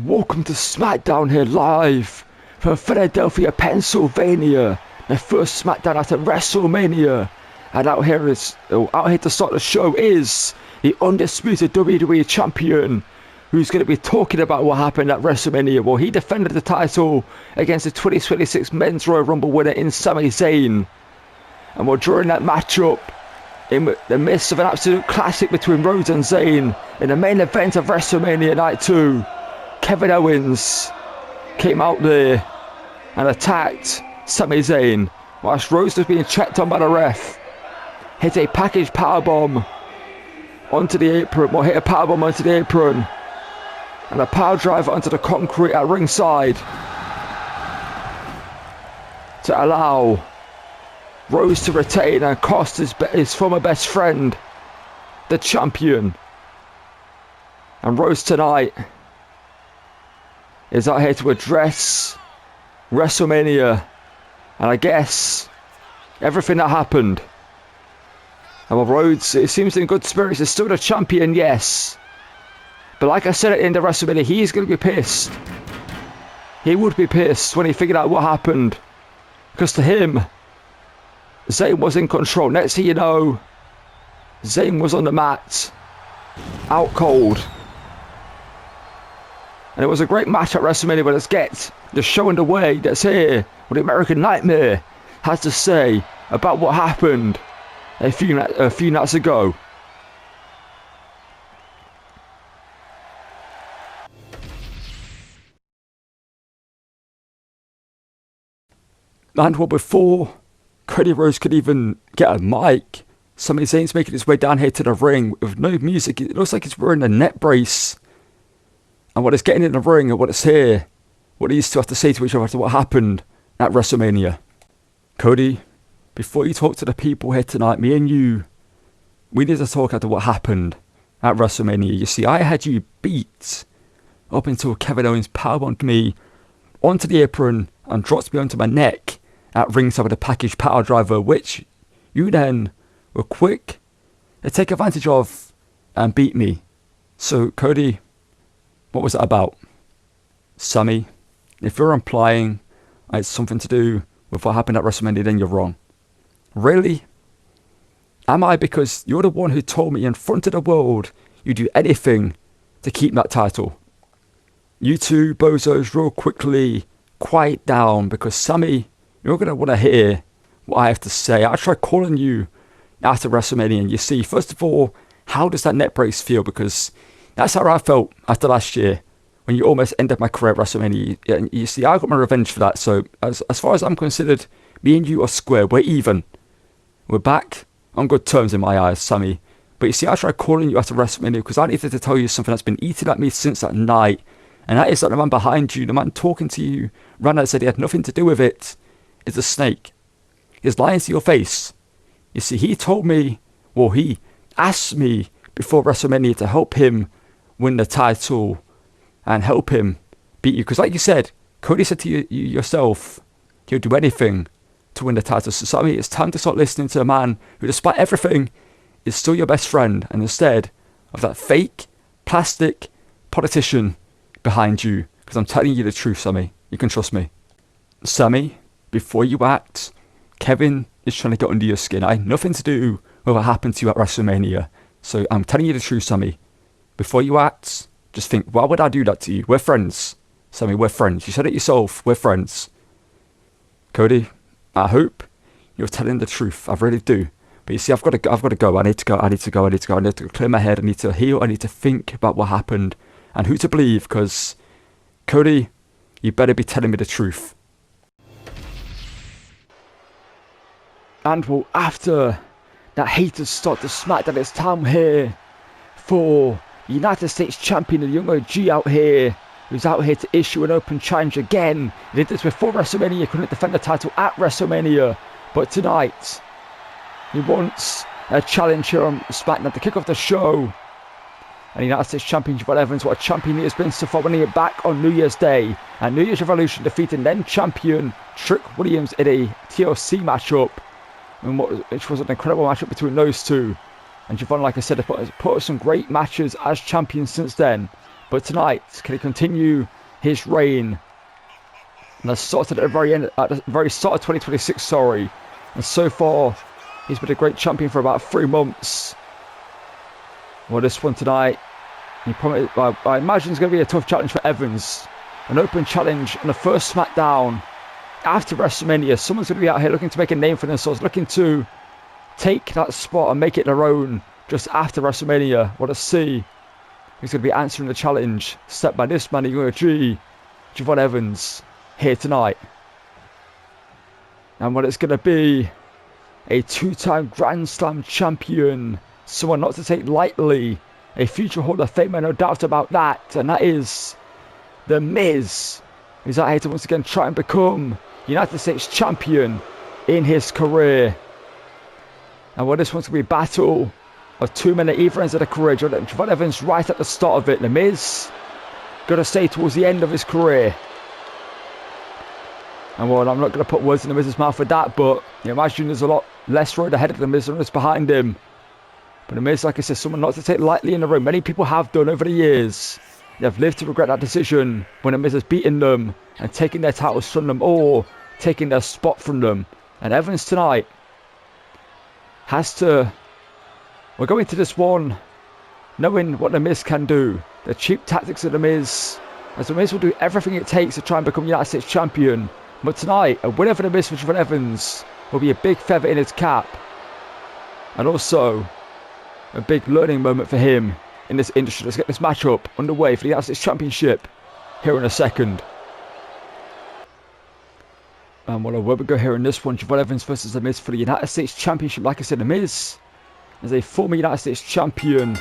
Welcome to SmackDown here live from Philadelphia, Pennsylvania. The first SmackDown after WrestleMania. And out here to start the show is the Undisputed WWE Champion, who's going to be talking about what happened at WrestleMania. Well, he defended the title against the 2026 Men's Royal Rumble winner in Sami Zayn. And well, during that matchup, in the midst of an absolute classic between Rhodes and Zayn, in the main event of WrestleMania Night 2, Kevin Owens came out there and attacked Sami Zayn whilst Rhodes was being checked on by the ref. Hit a package powerbomb onto the apron, hit a powerbomb onto the apron and a power driver onto the concrete at ringside to allow Rhodes to retain and cost his former best friend the champion. And Rhodes tonight is out here to address WrestleMania and I guess everything that happened. And well, Rhodes, it seems in good spirits, is still the champion, yes. But like I said at the end of WrestleMania, he's going to be pissed. He would be pissed when he figured out what happened. Because to him, Zayn was in control. Next thing you know, Zayn was on the mat, out cold. And it was a great match at WrestleMania, but let's get the show underway. That's here what the American Nightmare has to say about what happened a few nights ago. And well, before Cody Rhodes could even get a mic, Sami Zayn's making his way down here to the ring with no music. It looks like he's wearing a neck brace. And what it's getting in the ring and what it's here, what these two have to say to each other after what happened at WrestleMania. Cody, before you talk to the people here tonight, me and you, we need to talk after what happened at WrestleMania. You see, I had you beat up until Kevin Owens powerbombed me onto the apron and dropped me onto my neck at ringside with a package power driver, which you then were quick to take advantage of and beat me. So, Cody, what was it about? Sami, if you're implying it's something to do with what happened at WrestleMania, then you're wrong. Really? Am I? Because you're the one who told me in front of the world you'd do anything to keep that title. You two bozos, real quickly, quiet down, because Sami, you're going to want to hear what I have to say. I tried calling you after WrestleMania, and you see, first of all, how does that neck brace feel? Because that's how I felt after last year when you almost ended my career at WrestleMania. And you see, I got my revenge for that. So as far as I'm considered, me and you are square. We're even. We're back on good terms in my eyes, Sami. But you see, I tried calling you after WrestleMania because I needed to tell you something that's been eating at me since that night. And that is that the man behind you, the man talking to you, ran out and said he had nothing to do with it, is a snake. He's lying to your face. You see, he told me, well, he asked me before WrestleMania to help him win the title and help him beat you. Because like you said, Cody said to you yourself, he'll do anything to win the title. So Sami, it's time to start listening to a man who, despite everything, is still your best friend. And instead of that fake, plastic politician behind you. Because I'm telling you the truth, Sami. You can trust me. Sami, before you act, Kevin is trying to get under your skin. I had nothing to do with what happened to you at WrestleMania. So I'm telling you the truth, Sami. Before you act, just think, why would I do that to you? We're friends. Sami, we're friends. You said it yourself. We're friends. Cody, I hope you're telling the truth. I really do. But you see, I've got to go. I need to go. I need to clear my head. I need to heal. I need to think about what happened and who to believe. Because, Cody, you better be telling me the truth. And well, after that heated start to SmackDown, it's time here for the United States Champion, the young OG out here, who's out here to issue an open challenge again. He did this before WrestleMania, couldn't defend the title at WrestleMania, but tonight he wants a challenge here on SmackDown to kick off the show. And the United States Champion Javon Evans, what a champion he has been so far, winning it back on New Year's Day and New Year's Revolution, defeating then champion Trick Williams in a TLC matchup, which was an incredible matchup between those two. And Javon, like I said, has put up some great matches as champion since then. But tonight, can he continue his reign? And that's started at the very end, at the very start of 2026, sorry. And so far, he's been a great champion for about 3 months. Well, this one tonight, I imagine it's going to be a tough challenge for Evans. An open challenge on the first SmackDown after WrestleMania. Someone's going to be out here looking to make a name for themselves, looking to take that spot and make it their own just after WrestleMania. Well, let's see who's going to be answering the challenge set by this man, Javon Evans, here tonight. And well, it's going to be a 2-time Grand Slam champion, someone not to take lightly, a future Hall of Famer, no doubt about that, and that is The Miz. He's out here to once again try and become United States champion in his career. And well, this one's going to be a battle of 2 men at either ends of the career. Javon Evans right at the start of it. The Miz going to stay towards the end of his career. And well, I'm not going to put words in The Miz's mouth for that, but you imagine there's a lot less road ahead of The Miz than there's behind him. But The Miz, like I said, someone not to take lightly in the ring. Many people have done over the years. They have lived to regret that decision when The Miz has beaten them and taken their titles from them or taking their spot from them. And Evans tonight has to... We're going to this one knowing what The Miz can do. The cheap tactics of The Miz. As The Miz will do everything it takes to try and become United States champion. But tonight, a winner for The Miz for Javon Evans will be a big feather in his cap. And also a big learning moment for him in this industry. Let's get this matchup underway for the United States Championship here in a second. And well, where we go here in this one, Javon Evans versus The Miz for the United States Championship. Like I said, The Miz is a former United States champion.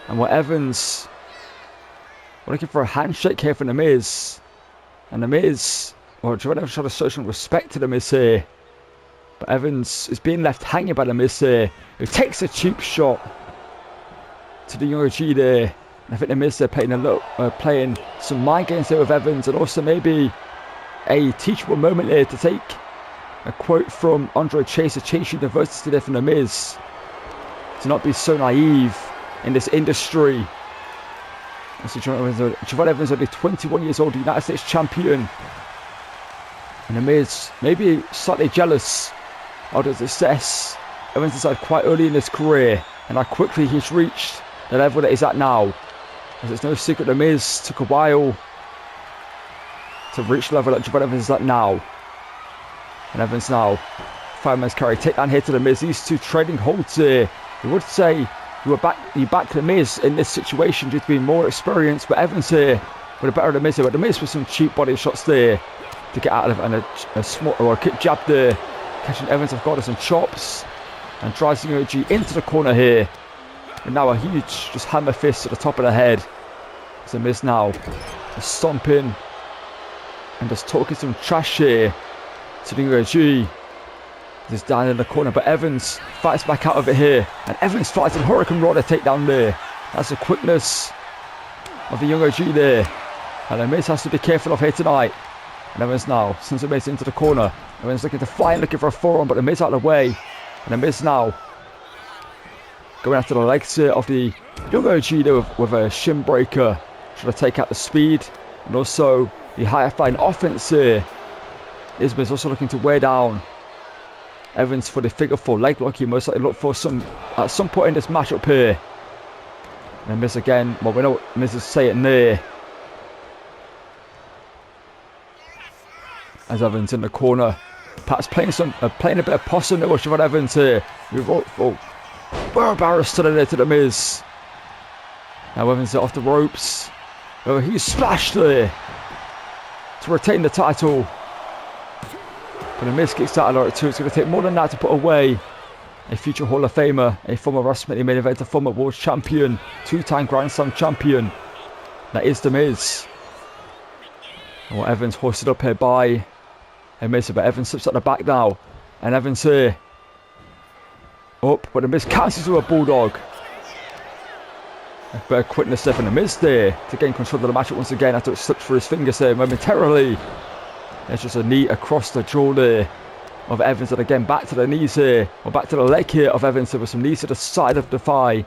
And what Evans, we're looking for a handshake here for The Miz. And The Miz, well, Javon Evans trying to show some respect to The Miz here. But Evans is being left hanging by The Miz here, who takes a cheap shot to the Young G there. And I think The Miz they're playing some mind games there with Evans, and also maybe a teachable moment there to take a quote from Andre Chase, a Chase University there from The Miz, to not be so naive in this industry. And so Javon Evans only 21 years old, United States champion. And The Miz maybe slightly jealous of the success Evans has had quite early in his career, and how quickly he's reached the level that he's at now. As it's no secret, The Miz took a while to reach the level that Javon Evans is at now. And Evans now, fireman's carry, take down here to The Miz. These two trading holds here. You would say you back The Miz in this situation due to being more experienced, but Evans here with a better The Miz here. But The Miz with some cheap body shots there to get out of, and a small or a kick jab there, catching Evans off guard with some chops, and drives the OG into the corner here. And now a huge just hammer fist to the top of the head. It's The Miz now just stomping and just talking some trash here to the OG. Just down in the corner, but Evans fights back out of it here, and Evans fights a Hurricane Raw to take down there. That's the quickness of the Young OG there, and The Miz has to be careful of here tonight. And Evans now sends The Miz into the corner. Evans looking to fly and looking for a forearm, but The Miz out of the way. And The Miz now going after the legs here of the Young OG there with a shin breaker, trying to take out the speed and also the higher flying offense here. Miz also looking to wear down Evans for the figure 4 leg lock. He most likely look for at some point in this matchup here. And Miz again. Well, we know what Miz is saying there. As Evans in the corner, perhaps playing a bit of possum there with Javon Evans here. We're embarrassed today to The Miz. Now Evans off the ropes. Oh, he's splashed there to retain the title. But The Miz kicks out of it too. It's going to take more than that to put away a future Hall of Famer, a former WrestleMania main event, a former World Champion, 2-time Grand Slam champion. That is The Miz. And what Evans hoisted up here by a Miz, but Evans slips at the back now, and Evans here up, but The Miz cancels to a Bulldog. A bit of quickness there from The Miz there to gain control of the matchup once again after it slipped through his fingers there momentarily. There's just a knee across the jaw there of Evans, and again back to the knees here, or back to the leg here of Evans. There was some knees to the side of the thigh,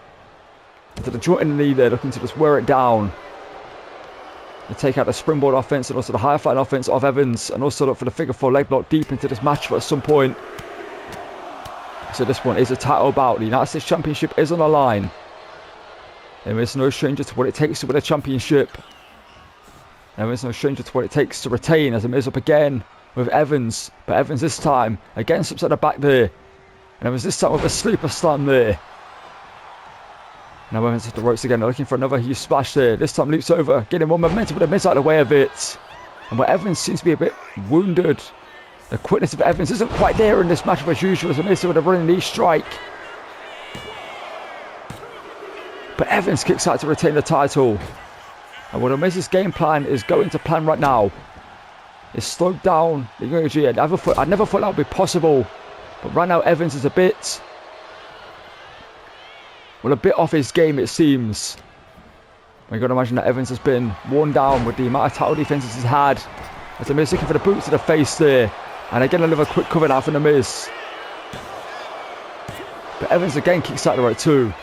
to the joint in the knee there, looking to just wear it down. to take out the springboard offense and also the high flying offense of Evans, and also look for the figure 4 leg lock deep into this match at some point. So this one is a title bout. The United States Championship is on the line. There is no stranger to what it takes to win a championship. There is no stranger to what it takes to retain, as Miz up again with Evans. But Evans this time again slips at the back there. And Evans this time with a sleeper slam there. Now Evans at the ropes again, looking for another huge splash there. This time leaps over, getting more momentum with the Miz out of the way of it. And where Evans seems to be a bit wounded, the quickness of Evans isn't quite there in this match as usual, as Miz with a running knee strike. But Evans kicks out to retain the title. And what Miz's game plan is going to plan right now is slowed down the energy. I never thought that would be possible. But right now Evans is a bit off his game, it seems. You've got to imagine that Evans has been worn down with the amount of title defenses he's had. As the Miz looking for the boot to the face there. And again another quick cover now from the Miz. But Evans again kicks out the right too.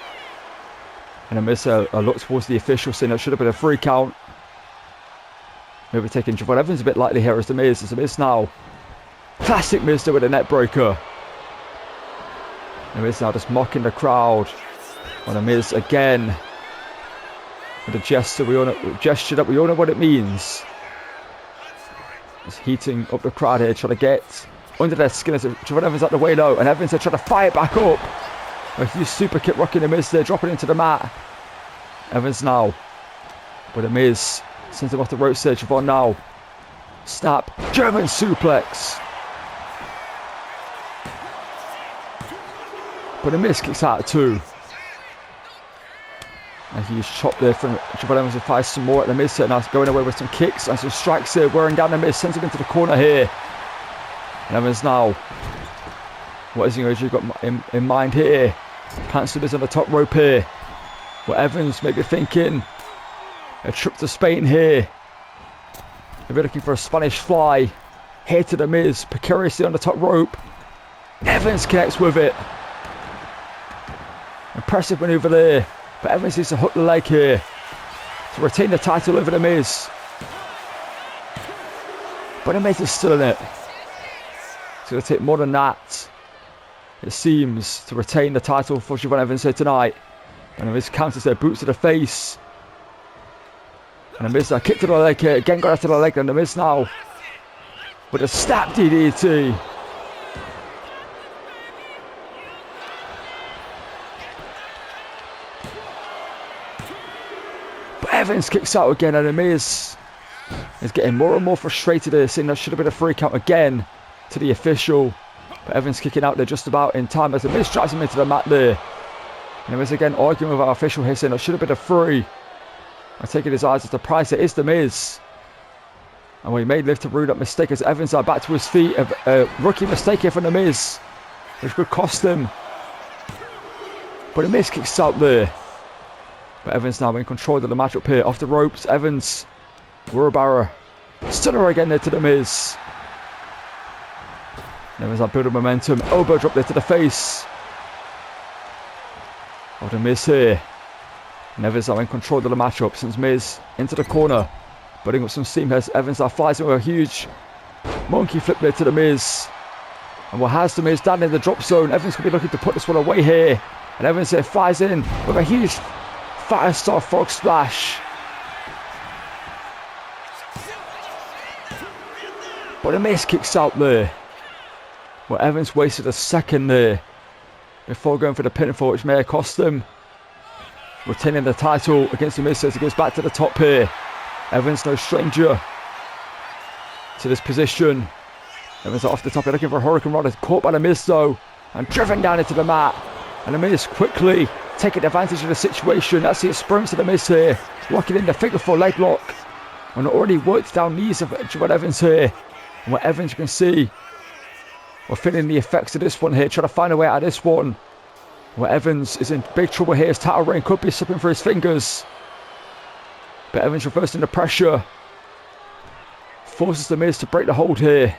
And the Miz a look towards the official, saying that should have been a 3 count. Maybe taking Javon Evans a bit lightly here as the Miz. As the Miz now. Classic Miz there with a net breaker. The Miz now just mocking the crowd. And the Miz again with a gesture that we all know what it means. Just heating up the crowd here, trying to get under their skin as Javon Evans out the way low, and Evans are trying to fire it back up. A huge super kick rocking the Miz there, dropping into the mat. Evans now with the Miz sends him off the ropes there. Javon now snap, German suplex. But the Miz kicks out too. A huge chop there from Javon Evans, who fires some more at the Miz. Now going away with some kicks and some strikes here, wearing down the Miz, sends him into the corner here. And Evans now, what is he going to got in mind here? Plants the Miz on the top rope here. What Evans may be thinking, a trip to Spain here. Maybe looking for a Spanish fly. Here to the Miz, precariously on the top rope. Evans connects with it. Impressive maneuver there. But Evans needs to hook the leg here to retain the title over the Miz. But the Miz is still in it. It's going to take more than that, it seems, to retain the title for Javon Evans here tonight. And the Miz counters their boots to the face. And the Miz a kick to the leg here. Again got after the leg. And the Miz now with a snap DDT. Evans kicks out again, and the Miz is getting more and more frustrated here, saying that should have been a 3 count again to the official. But Evans kicking out there just about in time as the Miz drives him into the mat there. And the Miz again arguing with our official here, saying that should have been a 3. I'm taking his eyes as the price. It is the Miz. And we may live to rue that mistake as Evans are back to his feet. A rookie mistake here from the Miz, which could cost them. But the Miz kicks out there. But Evans now in control of the matchup here. Off the ropes, Evans. Wheelbarrow. Stunner again there to the Miz. Evans now building momentum. Elbow drop there to the face of the Miz here. And Evans now in control of the matchup. Sends Miz into the corner. Building up some steam as Evans now flies in with a huge monkey flip there to the Miz. And what has the Miz down in the drop zone. Evans could be looking to put this one away here. And Evans here flies in with a huge Firestar frog splash. But the Miz kicks out there. Well, Evans wasted a second there before going for the pinfall, which may have cost them retaining the title against the Miz as he goes back to the top here. Evans no stranger to this position. Evans off the top, looking for a Hurricane Rod. Caught by the Miz though and driven down into the mat. And the Miz quickly taking advantage of the situation. That's the experience of the Miz here. Locking in the figure 4 leg lock. And already worked down knees of Javon Evans here. And what Evans you can see, we're feeling the effects of this one here. Trying to find a way out of this one. Where Evans is in big trouble here. His title reign could be slipping through his fingers. But Evans reversing the pressure. Forces the Miz to break the hold here.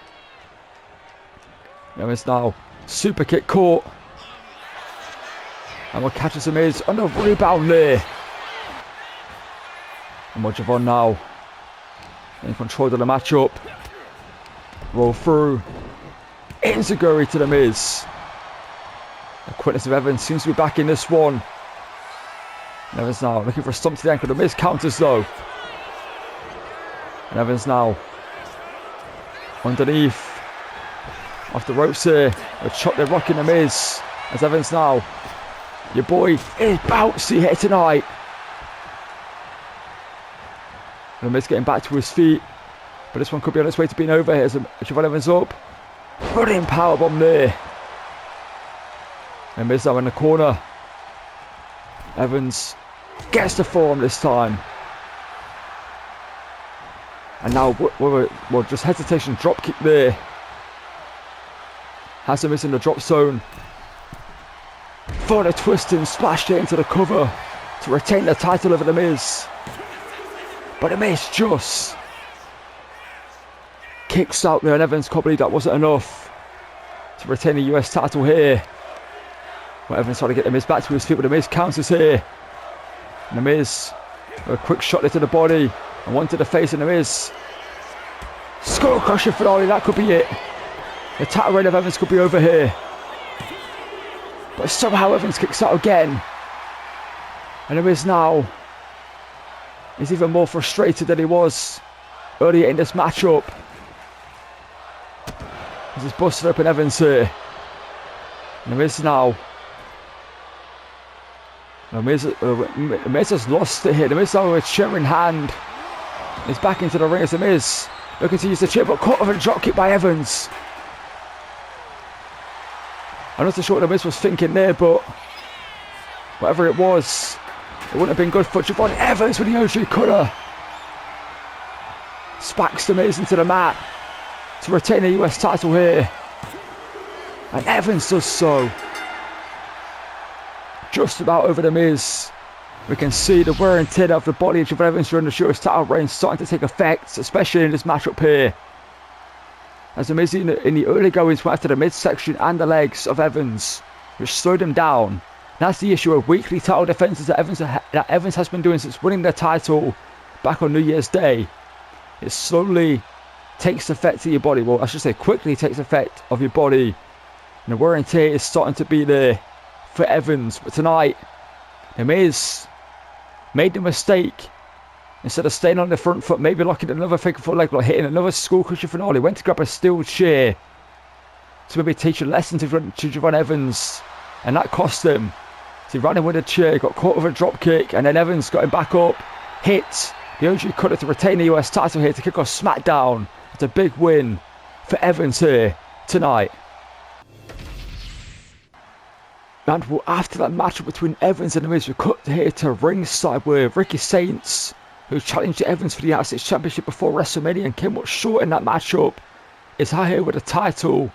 Evans now super kick caught. And what catches the Miz on the rebound there. And what Javon now in control of the matchup. Roll through. Enzuigiri to the Miz. The quickness of Evans seems to be back in this one. And Evans now looking for a stomp to the ankle. The Miz counters though. And Evans now underneath. Off the ropes here. A chop, they're rocking the Miz. As Evans now. Your boy is bouncy here tonight. And the Miz getting back to his feet. But this one could be on its way to being over. Here's Siobhan Evans up. Running powerbomb there. And Miz now in the corner. Evans gets the forearm this time. And now, well, just hesitation, drop kick there. Has the Miz in the drop zone. For the twisting, splashed it into the cover to retain the title over the Miz. But the Miz just kicks out there, and Evans can't believe that wasn't enough to retain the US title here. But Evans trying to get the Miz back to his feet, but the Miz counters here. And the Miz, a quick shot into the body, and one to the face, and the Miz. Skull crusher finale, that could be it. The title reign of Evans could be over here. But somehow Evans kicks out again. And the Miz now is even more frustrated than he was earlier in this matchup. He's busted open Evans here. And the Miz now. The Miz has lost it here. The Miz now with a chair in hand. He's back into the ring as the Miz looking to use the chair, but caught with a drop kick by Evans. I'm not so sure what the Miz was thinking there, but whatever it was, it wouldn't have been good for Siobhan Evans with the OG cutter. Spacks the Miz into the mat to retain the US title here. And Evans does so. Just about over the Miz. We can see the wear and tear of the body of Siobhan Evans during the US title reign starting to take effect, especially in this matchup here. As the Miz in the early goings went after the midsection and the legs of Evans, which slowed him down. And that's the issue of weekly title defenses that Evans has been doing since winning the title back on New Year's Day. It slowly takes effect to your body. Well, I should say quickly takes effect of your body. And the wear and tear is starting to be there for Evans. But tonight, the Miz made the mistake. Instead of staying on the front foot, maybe locking another fake foot leg, or hitting another skull cushion finale, went to grab a steel chair to maybe teach a lesson to Siobhan Evans. And that cost him. So he ran in with a chair, got caught with a drop kick, and then Evans got him back up, hit the OG cutter to retain the US title here to kick off SmackDown. It's a big win for Evans here tonight. And well, after that matchup between Evans and The Miz, we cut here to ringside with Ricky Saints, who challenged Evans for the United States Championship before WrestleMania and came up short in that matchup, is out here with the title.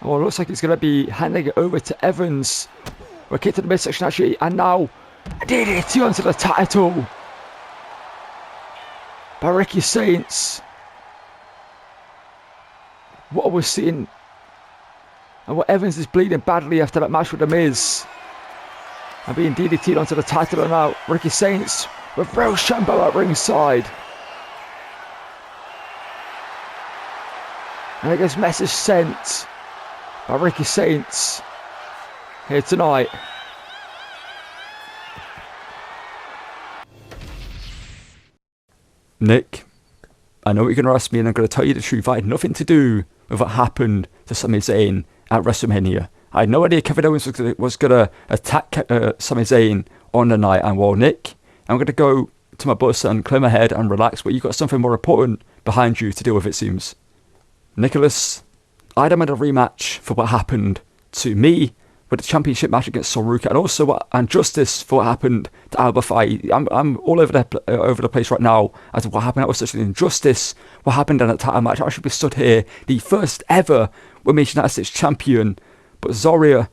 Well, it looks like he's going to be handing it over to Evans. We're kicked to the midsection actually, and now DDT onto the title by Ricky Saints. What we're seeing, and what Evans is bleeding badly after that match with The Miz, and being DDT'd onto the title, and now Ricky Saints with Rochambeau at ringside. And I guess message sent by Ricky Saints here tonight. Nick, I know what you're going to ask me, and I'm going to tell you the truth. I had nothing to do with what happened to Sami Zayn at WrestleMania. I had no idea Kevin Owens was going to attack Sami Zayn on the night. And well, Nick, I'm going to go to my bus and clear my head and relax, but you've got something more important behind you to deal with, it seems. Nicholas, I demanded a rematch for what happened to me with the championship match against Soruka, and also justice for what happened to Alba Fyre. I'm all over the place right now as to what happened. That was such an injustice. What happened in that title match? I should be stood here, the first ever Women's United States champion, but Zaria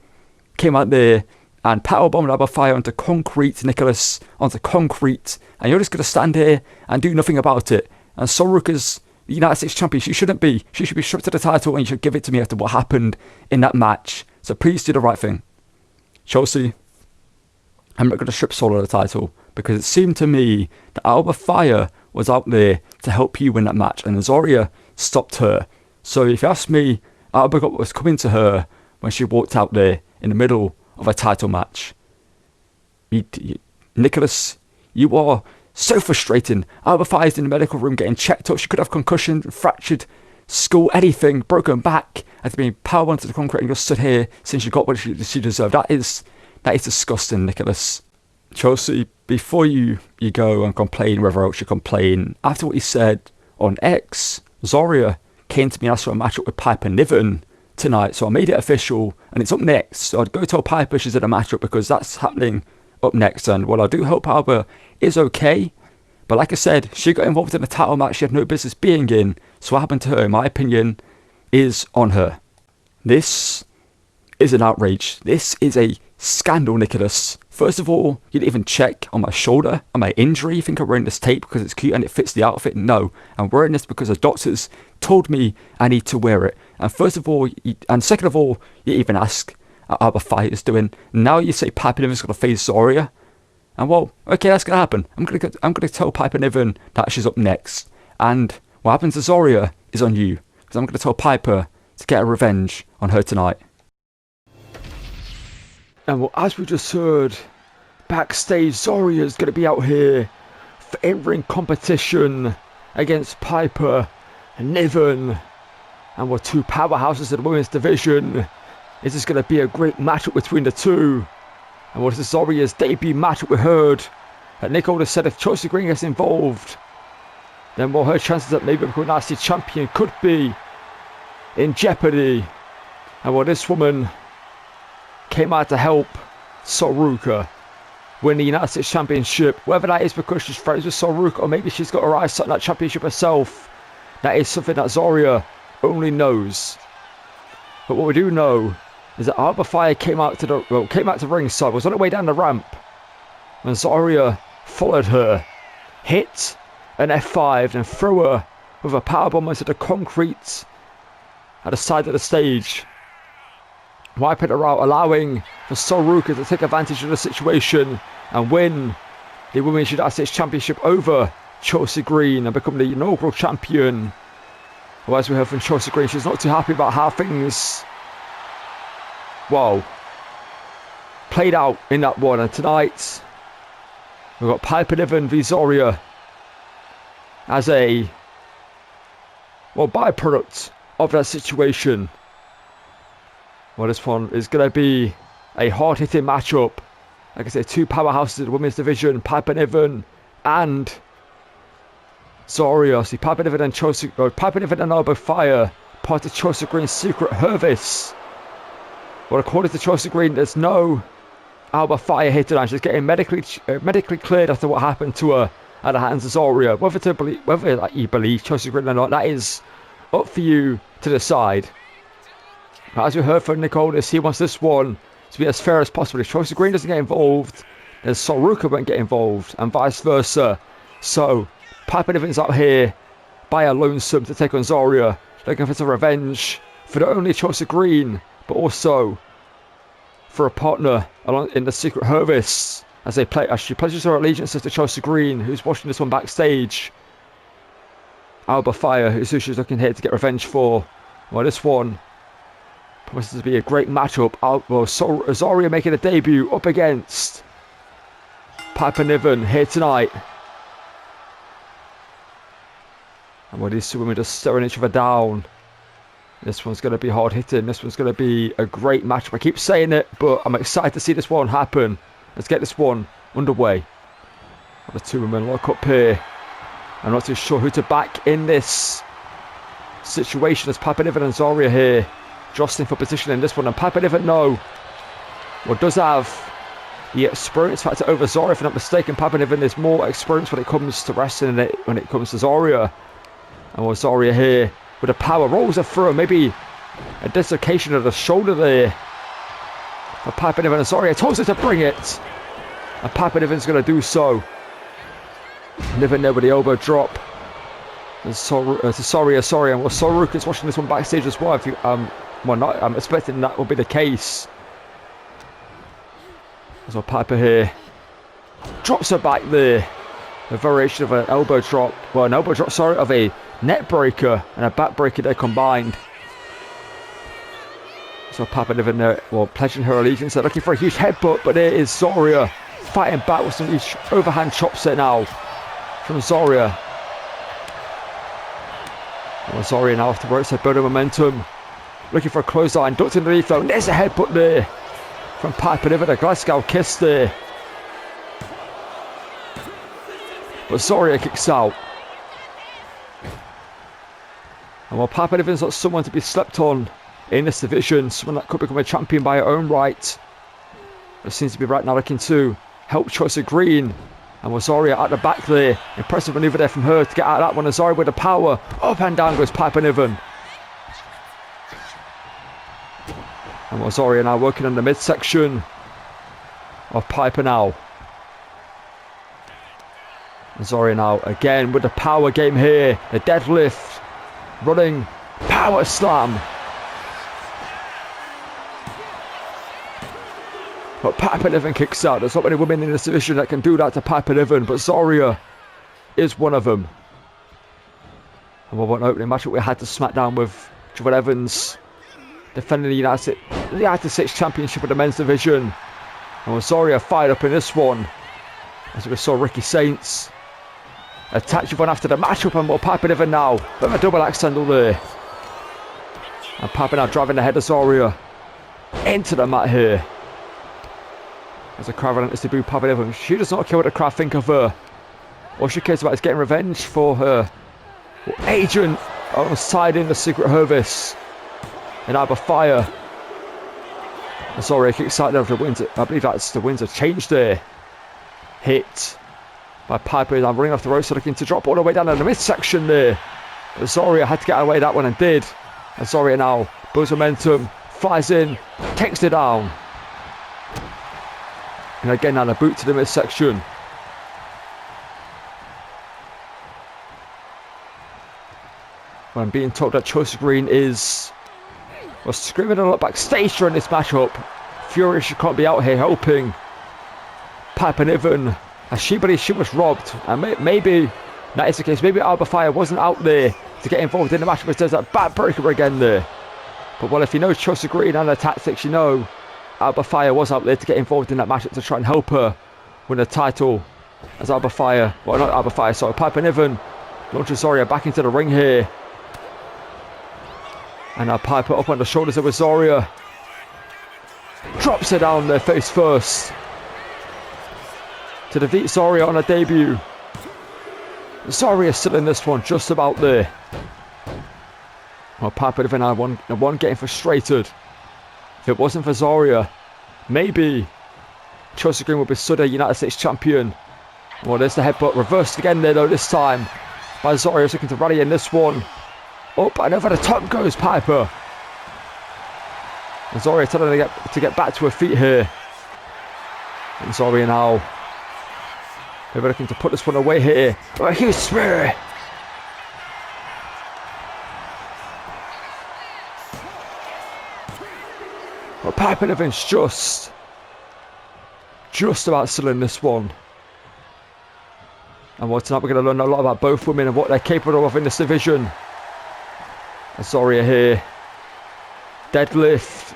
came out there and powerbombed Alba Fyre onto concrete, Nicholas, onto concrete, and you're just going to stand here and do nothing about it. And Soruka's the United States champion. She shouldn't be. She should be stripped of the title, and you should give it to me after what happened in that match. So please do the right thing. Chelsea, I'm not going to strip Solo the title, because it seemed to me that Alba Fyre was out there to help you win that match. And Zaria stopped her. So if you ask me, Alba got what was coming to her when she walked out there in the middle of a title match. Nicholas, you are so frustrating. Alba Fire's in the medical room getting checked up. She could have concussion, fractured skull, anything, broken back, after being powered onto the concrete and just stood here since she got what she deserved. That is disgusting, Nicholas. Chelsea, before you go and complain whether else you complain, after what you said on X, Zaria came to me and asked for a matchup with Piper Niven tonight, so I made it official and it's up next. So I'd go tell Piper she's in a matchup because that's happening up next. And while I do hope Alba is okay, but like I said, she got involved in a title match she had no business being in, so what happened to her, in my opinion, is on her. This is an outrage. This is a scandal, Nicholas. First of all, you didn't even check on my shoulder and my injury. You think I'm wearing this tape because it's cute and it fits the outfit? No, I'm wearing this because the doctors told me I need to wear it. And first of all, and second of all, you even ask how Alba Fire is doing. Now you say Piper Niven's going to face Zaria. And well, okay, that's going to happen. I'm going to tell Piper Niven that she's up next. And what happens to Zaria is on you. Because I'm going to tell Piper to get a revenge on her tonight. And well, as we just heard, backstage, Zaria's going to be out here for in-ring competition against Piper and Niven. And we're two powerhouses in the women's division. Is this going to be a great matchup between the two? And what is Zaria's debut matchup? We heard that Nick Aldis said if Chelsea Green gets involved, then well, her chances at maybe becoming nasty champion could be in jeopardy. And well, this woman came out to help Soruka win the United States Championship. Whether that is because she's friends with Soruka or maybe she's got her eyes on that championship herself, that is something that Zaria only knows. But what we do know is that Alba Fire came out to ringside, was on her way down the ramp, and Zaria followed her, hit an F5 and threw her with a powerbomb into the concrete at the side of the stage, wiping her out, allowing for Soruka to take advantage of the situation and win the Women's United States Championship over Chelsea Green and become the inaugural champion. Well, as we heard from Chelsea Green, she's not too happy about how things, well, played out in that one. And tonight, we've got Piper Niven v Zaria as a, well, byproduct of that situation. Well, this one is going to be a hard-hitting matchup. Like I said, two powerhouses in the women's division, Piper Niven and Zaria. See, Piper Niven and Alba Fire, part of Chelsea Green's secret service. Well, according to Chelsea Green, there's no Alba Fire here tonight. She's getting medically cleared after what happened to her at the hands of Zaria. Whether you believe Chelsea Green or not, that is up for you to decide. But as we heard from Nick Aldis, he wants this one to be as fair as possible. If Chelsea Green doesn't get involved, then Soruka won't get involved, and vice versa. So Piper Niven's out here by a lonesome to take on Zaria, looking for some revenge for not only Chelsea Green, but also for a partner along in the secret service as she pledges her allegiance to Chelsea Green, who's watching this one backstage. Alba Fire, who she's looking here to get revenge for. Well, this one promises to be a great matchup. Zaria making a debut up against Piper Niven here tonight. And well, these two women just staring each other down. This one's going to be hard hitting. This one's going to be a great matchup. I keep saying it, but I'm excited to see this one happen. Let's get this one underway. The two women lock up here. I'm not too sure who to back in this situation as Piper Niven and Zaria here jostling for position in this one. And Piper Niven, does have the experience factor over Zaria, if I'm not mistaken. Piper Niven is more experienced when it comes to wrestling than when it comes to Zaria. And with Zaria here with a power, rolls her through, maybe a dislocation of the shoulder there for Piper Niven. And Zaria tells her to bring it, and Piper Niven's going to do so. Niven there with the elbow drop. And Zaria, and well, Soruka's watching this one backstage as well. I'm expecting that will be the case. So Piper here drops her back there. A variation of an elbow drop. Well, an elbow drop, sorry, of a net breaker and a back breaker they combined. So Piper Niven there, well, pledging her allegiance. They're looking for a huge headbutt, but there is Zaria fighting back with some huge overhand chops there now from Zaria. Well, Zaria now off the ropes, they're building momentum. Looking for a clothesline, ducked underneath though, and there's a headbutt there from Piper Niven, a Glasgow kiss there. But Zaria kicks out. And while Piper Niven's not someone to be slept on in this division, someone that could become a champion by her own right, but seems to be right now looking to help Chelsea Green. And with Zaria at the back there, impressive maneuver there from her to get out of that one. And Zaria with the power, up and down goes Piper Niven. And with Zaria now working on the midsection of Piper now. And Zaria now again with the power game here, the deadlift, running power slam. But Piper Niven kicks out. There's not many women in this division that can do that to Piper Niven, but Zaria is one of them. And we'll want an opening match that we had to SmackDown with Javon Evans defending the United States Championship of the men's division. And with Zaria fired up in this one, as we saw Ricky Saints attack Javon after the matchup, and more Piper Niven now. Bit of a double axe handle there. And Piper now driving the head of Zaria into the mat here. As the crowd relentless to boo Piper Niven. She does not care what the crowd think of her. All she cares about is getting revenge for her agent alongside in the Secret Service in Alba Fire. And Zaria kicks out there for the wins. I believe that's the Windsor change there. Hit by Piper. Now running off the ropes, so looking to drop all the way down in the midsection there. But Zaria had to get away that one and did. And Zaria now builds momentum, flies in, takes it down. And again now a boot to the midsection. When I'm being told that Chelsea Green is screaming a lot backstage during this matchup. Furious she can't be out here helping Piper Niven, as she believes she was robbed. And maybe that is the case. Maybe Alba Fire wasn't out there to get involved in the match, but there's that backbreaker again there. But well, if you know Chelsea Green and her tactics, you know Alba Fire was out there to get involved in that matchup to try and help her win the title. As Alba Fire, well, not Alba Fire, sorry, Piper Niven launches Zaria back into the ring here. And now Piper up on the shoulders of Zaria. Drops her down there face first to defeat Zaria on her debut. Zaria still in this one, just about there. Well, Piper Niven now one getting frustrated. If it wasn't for Zaria, maybe Chelsea Green would be stood a United States champion. Well, there's the headbutt reversed again there though this time by Zaria, looking to rally in this one. Up and over the top goes Piper. And Zaria telling her to get back to her feet here. And Zaria now maybe looking to put this one away here. Oh, a huge spear. But Piper Niven's just about still in this one. And well, tonight we're going to learn a lot about both women and what they're capable of in this division. And Zaria here. Deadlift.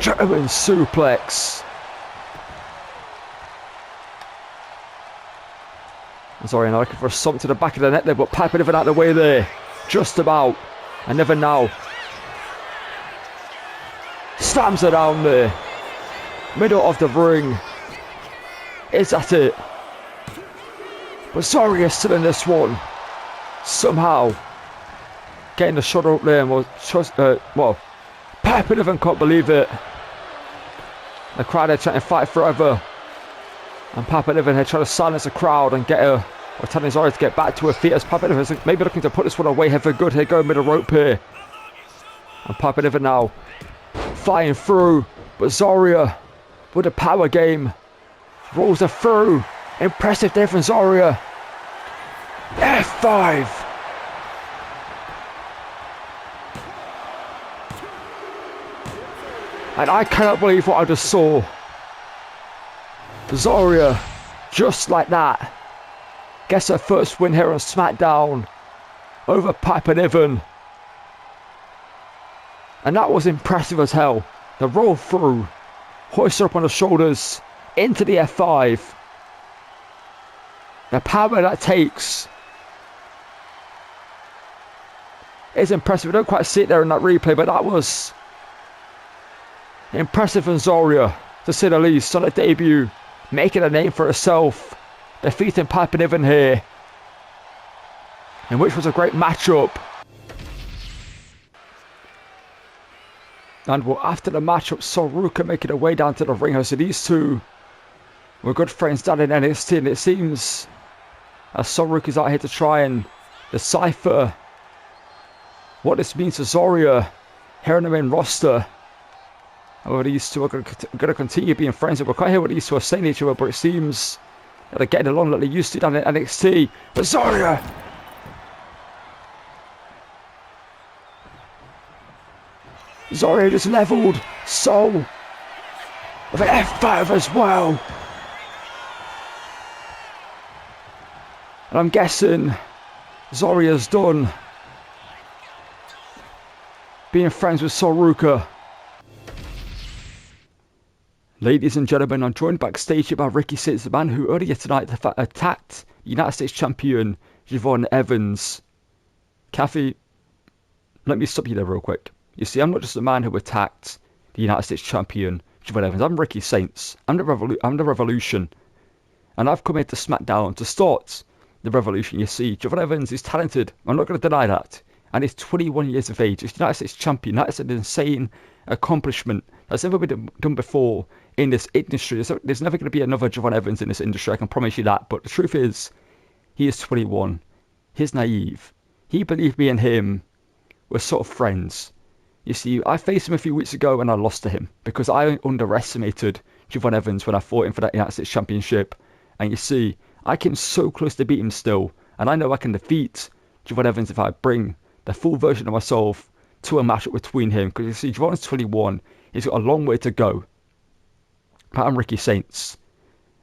German suplex. And Zaria now looking for a something to the back of the net there, but Piper Niven out of the way there. Just about. And Niven now slams her down there. Middle of the ring. Is that it? But Zaria is still in this one. Somehow. Getting the shoulder up there. And well, Piper Niven can't believe it. The crowd are trying to fight forever. And Piper Niven here trying to silence the crowd and get her, or telling Zaria to get back to her feet, as Piper Niven is maybe looking to put this one away here for good. Here going middle rope here. And Piper Niven now flying through, but Zaria with a power game rolls her through. Impressive there from Zaria. F5. And I cannot believe what I just saw. Zaria, just like that, gets her first win here on SmackDown over Piper Niven. And that was impressive as hell. The roll through, hoist her up on the shoulders, into the F5. The power that takes is impressive. We don't quite see it there in that replay, but that was impressive from Zaria, to say the least, on her debut, making a name for herself, defeating Piper Niven here, in which was a great matchup. And well, after the matchup, Soruka making her way down to the ring. So these two were good friends down in NXT, and it seems as Soruka's out here to try and decipher what this means to Zaria here on the main roster. And well, these two are going to continue being friends, and we can't hear what these two are saying to each other, but it seems that they're getting along like they used to down in NXT. But Zaria! Zaria just levelled Sol with an F5 as well. And I'm guessing Zaria's done being friends with Soruka. Ladies and gentlemen, I'm joined backstage here by Ricky Sitz, the man who earlier tonight attacked United States champion Javon Evans. Kathy, let me stop you there real quick. You see, I'm not just a man who attacked the United States champion Javon Evans. I'm Ricky Saints. I'm the Revolution. And I've come here to SmackDown to start the Revolution. You see, Javon Evans is talented. I'm not going to deny that. And he's 21 years of age. He's United States champion. That is an insane accomplishment that's never been done before in this industry. There's never going to be another Javon Evans in this industry. I can promise you that. But the truth is, he is 21. He's naive. He believed me and him were sort of friends. You see, I faced him a few weeks ago and I lost to him because I underestimated Javon Evans when I fought him for that United States Championship. And you see, I came so close to beat him still. And I know I can defeat Javon Evans if I bring the full version of myself to a matchup between him. Because you see, Javon's 21. He's got a long way to go. But I'm Ricky Saints.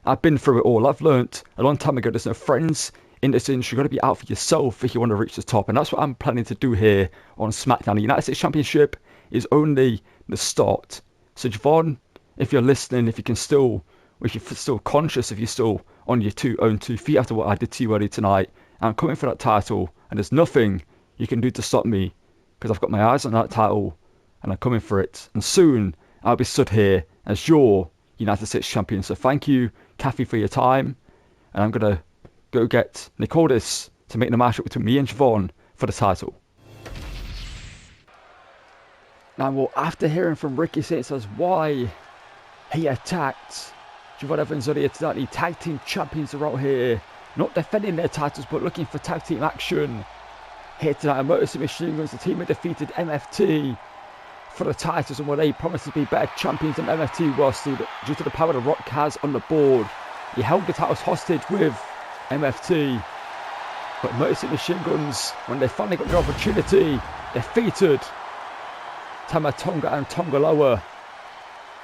I've been through it all. I've learnt a long time ago there's no friends in this industry. You've got to be out for yourself if you want to reach the top, and that's what I'm planning to do here on SmackDown. The United States Championship is only the start. So Javon, if you're listening, if you're still conscious, if you're still on your own two feet after what I did to you earlier tonight, I'm coming for that title, and there's nothing you can do to stop me because I've got my eyes on that title, and I'm coming for it. And soon I'll be stood here as your United States Champion. So thank you, Kathy, for your time, and I'm gonna go get Nicodis to make the matchup between me and Javon for the title. Now, well, after hearing from Ricky Sitz as why he attacked Javon Evans earlier tonight, the tag team champions are out here, not defending their titles, but looking for tag team action here tonight. And Motor City Machine Guns, the team that defeated MFT for the titles, and what they promised to be better champions than MFT was, due to the power The Rock has on the board. He held the titles hostage with MFT, but Motor City Machine Guns, when they finally got the opportunity, defeated Tama Tonga and Tongaloa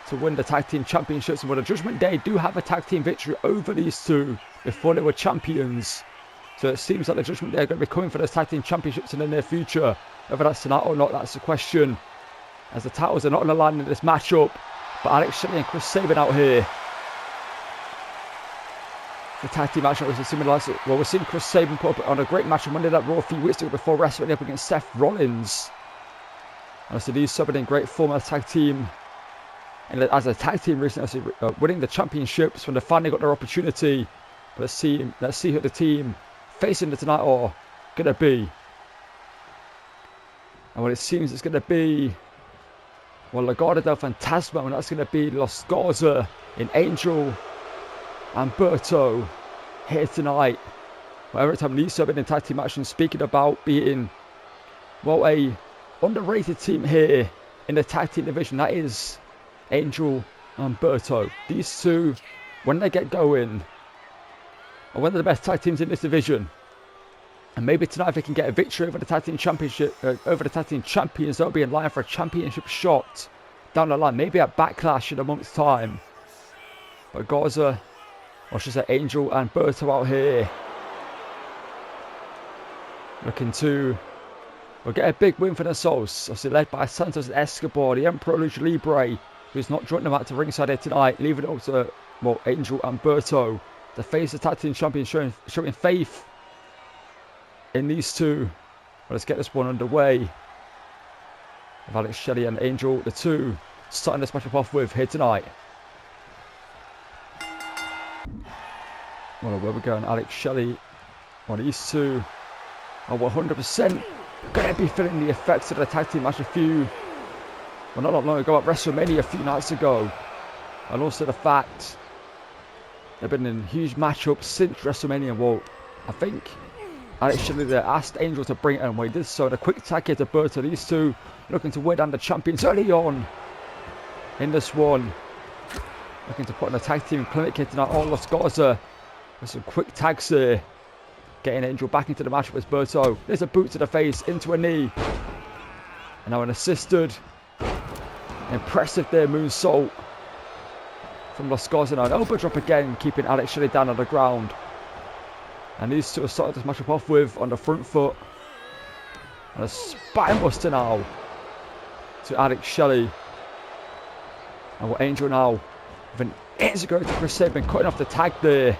to win the tag team championships. And with the Judgment Day do have a tag team victory over these two before they were champions, so it seems like the Judgment Day are going to be coming for the tag team championships in the near future. Whether that's tonight or not, that's the question, as the titles are not on the line in this matchup. But Alex Shelley and Chris Sabin out here. The tag team match was similar. Well, we're seeing Chris Sabin put up on a great match on Monday Night Raw a few weeks ago before WrestleMania up against Seth Rollins. And so these subbing in great form as a tag team. And as a tag team recently, winning the championships when they finally got their opportunity. But let's see who the team facing tonight are going to be. And what it seems it's going to be, well, Legado del Fantasma, and that's going to be Los Garza in Angel and Berto here tonight. Well, every time Lisa have been in tag team action, speaking about being, well, a underrated team here in the tag team division, that is Angel and Berto. These two, when they get going, are one of the best tag teams in this division. And maybe tonight, if they can get a victory over the tag team championship, over the tag team champions, they'll be in line for a championship shot down the line. Maybe at Backlash in a month's time. But Garza, or should I say Angel and Berto out here, Looking to get a big win for the Souls. Obviously led by Santos Escobar, the Emperor Lucha Libre, who's not joining them out to ringside here tonight, leaving it up to, well, Angel and Berto to face the tag team champions, showing faith in these two. Well, let's get this one underway. With Alex Shelley and Angel, the two starting this matchup off with here tonight. Well, where we're going, Alex Shelley. Well, these two are 100% going to be feeling the effects of the tag team match not long ago at WrestleMania a few nights ago. And also the fact they've been in huge matchups since WrestleMania. Well, I think Alex Shelley there asked Angel to bring it in. Well, he did so in a quick tag here to Berto. These two looking to weigh down the champions early on in this one. Looking to put on a tag team clinic here tonight. Oh, Los Garza with some quick tags here. Getting Angel back into the match with Berto. There's a boot to the face, into a knee. And now an assisted. Impressive there, moonsault from Los Garza. Now an elbow drop again, keeping Alex Shelley down on the ground. And these two are starting this matchup off with on the front foot. And a spine buster now to Alex Shelley. And what Angel now with an insecurity to Chris Sabin, cutting off the tag there.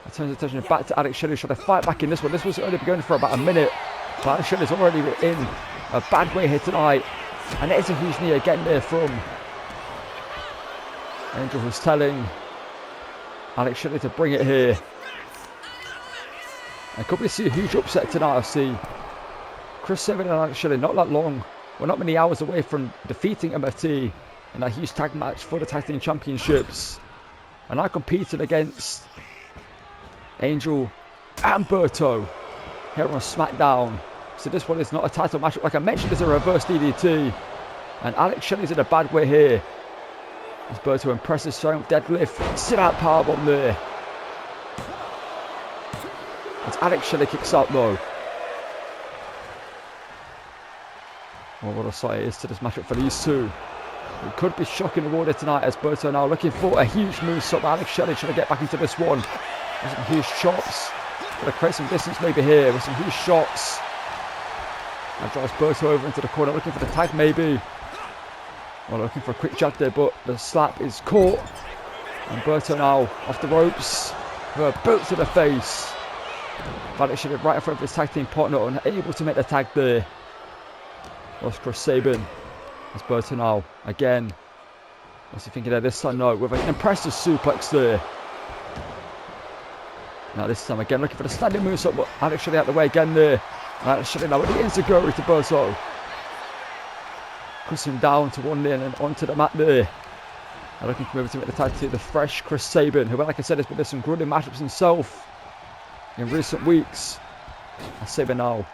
I turns attention back to Alex Shelley, trying to fight back in this one. This was only going for about a minute, but Alex Shelley's already in a bad way here tonight. And it is a huge knee again there from Angel, who's telling Alex Shelley to bring it here. And could we see a huge upset tonight? I see Chris Sabin and Alex Shelley not that long, well, not many hours away from defeating MFT in that huge tag match for the tag team championships. And I competed against Angel and Berto here on SmackDown. So this one is not a title matchup. Like I mentioned, it's a reverse DDT. And Alex Shelley's in a bad way here. As Berto impresses strong deadlift. Sit out powerbomb there. As Alex Shelley kicks out though. Well, what a sight it is to this matchup for these two. It could be shocking the water tonight as Berto now looking for a huge moonsault. Alex Shelley trying to get back into this one. With some huge chops. Gonna create some distance maybe here with some huge shots. Now drives Berto over into the corner, looking for the tag maybe. Well, looking for a quick jab there, but the slap is caught. And Berto now off the ropes with a boot to the face. Alex Shelley right in front of his tag team partner, unable to make the tag there. Was Chris Sabin. As Berto now again. What's he thinking there this time? No, with an impressive suplex there. Now this time again looking for the standing moonsault, but Alex Shelley out the way again there. Alex Shelley now with the insecurity to Berto. Puts him down to one knee and then onto the mat there. Now looking for maybe to make the tag to the fresh Chris Sabin, who, like I said, has been in some grueling matchups himself in recent weeks. And Sabin now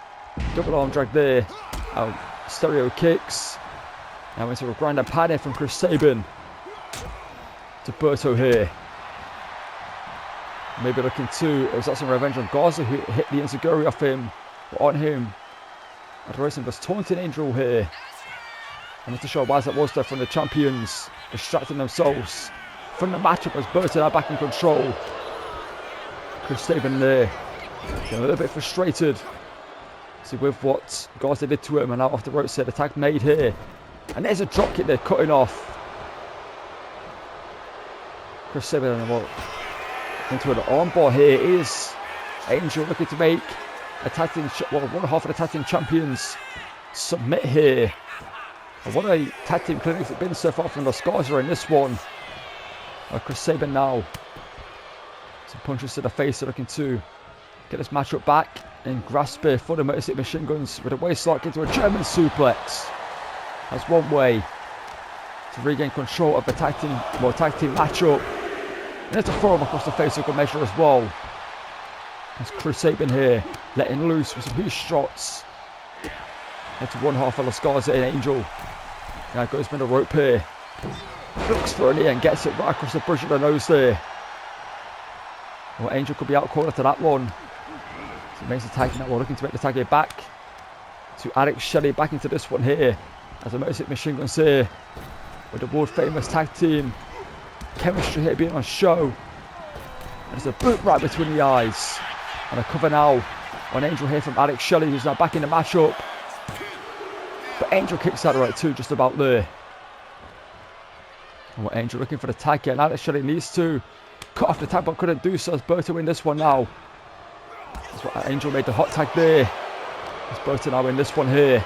double arm drag there. Stereo kicks. Now into a grind and pad from Chris Sabin to Berto here. Maybe looking to exact some revenge on Garza, who hit the enziguri off him, or on him. Adresses was taunting Angel here. And not to show why that was there from the champions, distracting themselves from the matchup as Berto now back in control. Chris Sabin there, getting a little bit frustrated. See with what Garza did to him, and now off the ropes here, the tag made here. And there's a drop kick there, cutting off. Chris Sabin into an armbar here is Angel looking to make a tag team, one half of the tag team champions submit here. And what a tag team clinic it's been so far from Los Garza in this one. Chris Sabin now, some punches to the face, looking to get this matchup back and grasp it for the Motor City Machine Guns with a waist lock into a German suplex. That's one way to regain control of the tag team matchup. And there's a forearm across the face, a good measure as well. That's Chris Sabin here, letting loose with some huge shots. Into one half of Los Garza and Angel. Now goes for the rope here. Looks for a knee and gets it right across the bridge of the nose there. Well, Angel could be out corner to that one. So he makes the tag now. We're looking to make the tag here back to Alex Shelley, back into this one here. As the Motor City Machine Guns here with the world famous tag team chemistry here being on show. And there's a boot right between the eyes. And a cover now On Angel here from Alex Shelley, who's now back in the matchup. But Angel kicks out right too, just about there. And Angel looking for the tag here, and Alex Shelley needs to cut off the tag, but couldn't do so. As Berto win this one now. That's what Angel made the hot tag there. As Berto now win this one here.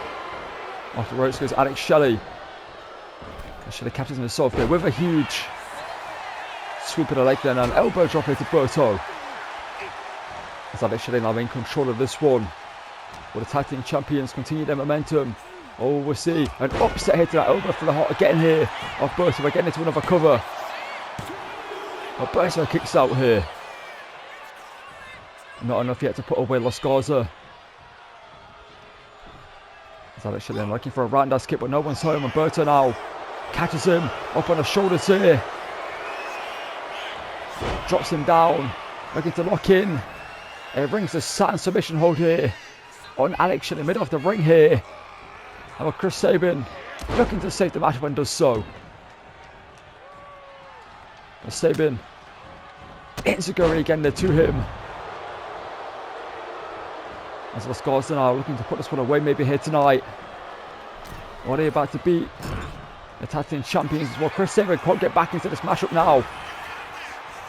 Off the ropes goes Alex Shelley. Shelley captures himself there with a huge sweep of the leg there, and an elbow drop here to Berto. As Alex Shelley now in control of this one. Will the tag team champions continue their momentum? Oh, we'll see. An upset here to that elbow for the hot again here. Off Berto, we're getting into another cover. Oh, Berto kicks out here. Not enough yet to put away Los Garza. As Alex Shelley looking for a roundhouse kick, but no one's home. And Berto now catches him up on the shoulders here. Drops him down. Looking to lock in. It rings the Saturn submission hold here on Alex in the middle of the ring here. And with Chris Sabin looking to save the match when does so. But Sabin insecurity again there to him. As Los Garza now looking to put this one away maybe here tonight. What are they about to beat? The tag team champions as well. Chris Sabin can't get back into this matchup now.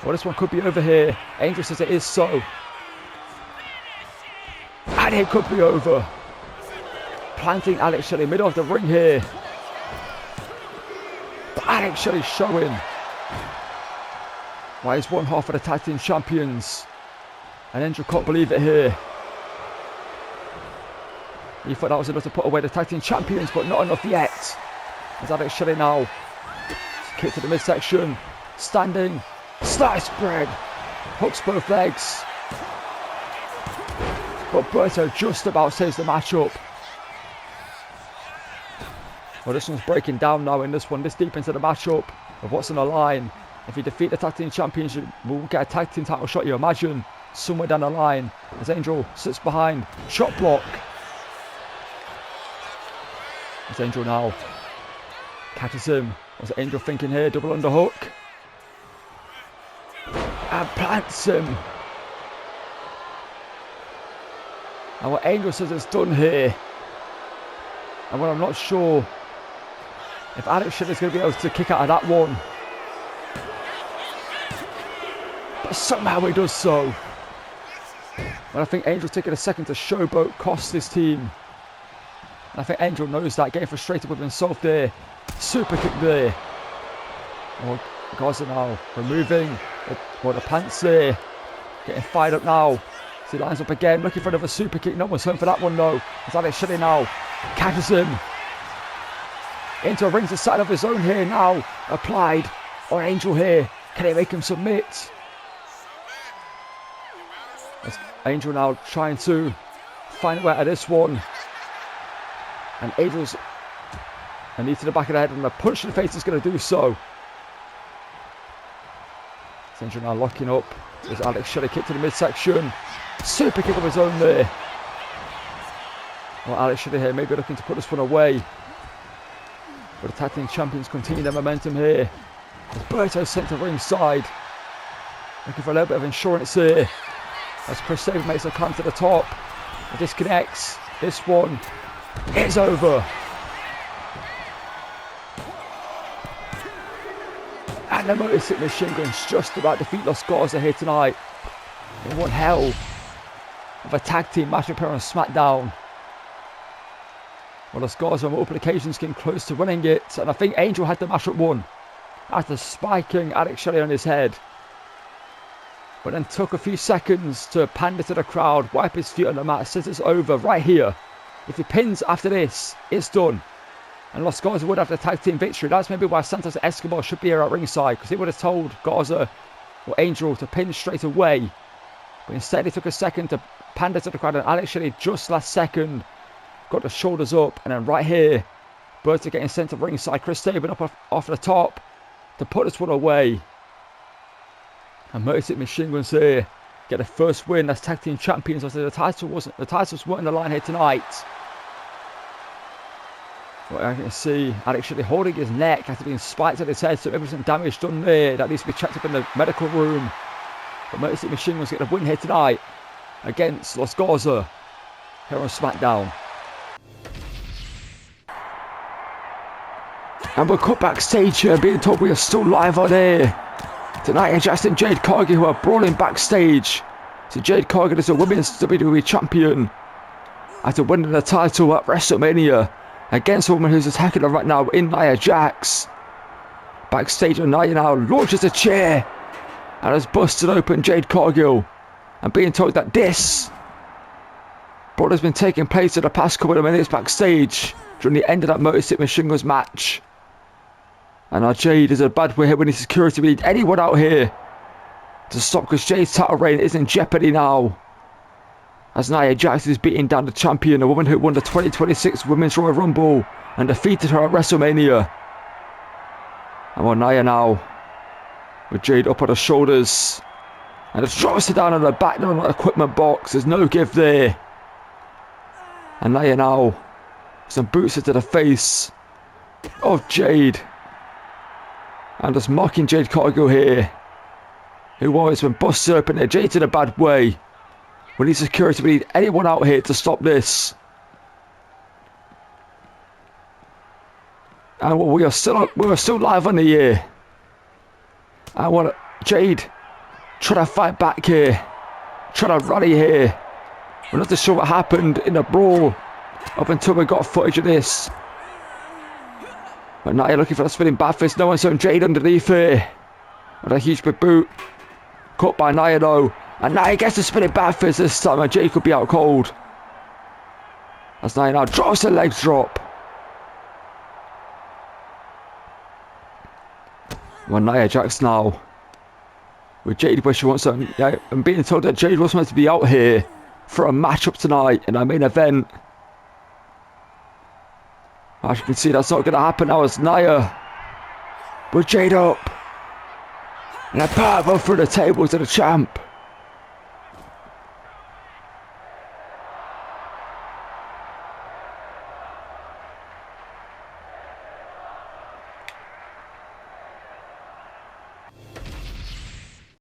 Well, this one could be over here. Angel says it is so. And it could be over. Planting Alex Shelley middle of the ring here. But Alex Shelley showing why he's one half of the tag team champions. And Angel can't believe it here. He thought that was enough to put away the tag team champions, but not enough yet. As Alex Shelley now kick to the midsection. Standing. Slice spread. Hooks both legs. But Berto just about saves the matchup. Well, this one's breaking down now in this one. This deep into the matchup of what's on the line. If you defeat the tag team champions, you will get a tag team title shot, you imagine, somewhere down the line. As Angel sits behind. Shot block. As Angel now catches him. What's Angel thinking here? Double underhook. And plants him. And what Angel says it's done here. And what I'm not sure if Alex Shelley's going to be able to kick out of that one. But somehow he does so. But I think Angel's taking a second to showboat, cost his team. And I think Angel knows that, getting frustrated with himself there. Super kick there. Oh, Garza now removing the pants there. Getting fired up now. So he lines up again, looking for another super kick. No one's home for that one though. As Alex Shelley now catches him. Into a ring to side of his own here now. Applied on Angel here. Can he make him submit? As Angel now trying to find a way out of this one. And Angel's a knee to the back of the head and a punch in the face is going to do so. Angel now locking up. There's Alex Shelley kick to the midsection. Super kick of his own there. Well, Alex Shelley here maybe looking to put this one away. But the tag team champions continue their momentum here. As Berto sent to ringside. Looking for a little bit of insurance here. As Chris Sabin makes a climb to the top. It disconnects. This one is over. And the Motor City Machine Guns just about defeat Los Garza here tonight. In one hell of a tag team match appear on SmackDown. Well, Los Garza on multiple occasions getting close to winning it. And I think Angel had the matchup won after spiking Alex Shelley on his head. But then took a few seconds to pander to the crowd, wipe his feet on the mat, says it's over right here. If he pins after this, it's done. And Los Garza would have the tag team victory. That's maybe why Santos Escobar should be here at ringside, because he would have told Garza or Angel to pin straight away. But instead he took a second to pander to the crowd, and Alex Shelley just last second got the shoulders up. And then right here, Berto getting sent to ringside. Chris Sabin up off the top to put this one away. And Motor City Machine Guns here get the first win as tag team champions. The titles weren't on the line here tonight. Well, I can see Alex Shelley holding his neck after being spiked at his head, so maybe some damage done there that needs to be checked up in the medical room. But Motor City Machine Guns get the win here tonight against Los Garza here on SmackDown. And we're cut backstage here, being told we are still live on air. Tonight, Jax and Jade Cargill who are brawling backstage. So Jade Cargill is a women's WWE champion after winning the title at WrestleMania against a woman who's attacking her right now in Nia Jax. Backstage, Nia now launches a chair and has busted open Jade Cargill, and being told that this brawl has been taking place in the past couple of minutes backstage during the end of that Motor City Machine Guns match. And now Jade is in a bad way here. We need security. We need anyone out here to stop, because Jade's title reign is in jeopardy now, as Nia Jax is beating down the champion, a woman who won the 2026 Women's Royal Rumble and defeated her at WrestleMania. And we're Nia now with Jade up on her shoulders, and just drops her down on the back down on the equipment box. There's no give there. And Nia now some boots into the face of Jade, and just mocking Jade Cargill here, who always been busted open there. Jade's in a bad way. We need security. We need anyone out here to stop this. And we are still live on the air. I want Jade trying to fight back here, trying to rally here. We're not too sure what happened in the brawl up until we got footage of this. But now you're looking for the spinning bat fist. No one's on Jade underneath here. With a huge big boot. Caught by Nia though. And Nia gets the spinning bat fist this time, and Jade could be out cold. As Nia now drops her legs drop. Well, Nia Jax now with Jade where she wants to. Yeah, I'm being told that Jade was meant to be out here for a matchup tonight in our main event. As you can see, that's not going to happen now, as Nia with Jade up. And a powerbomb through the table to the champ.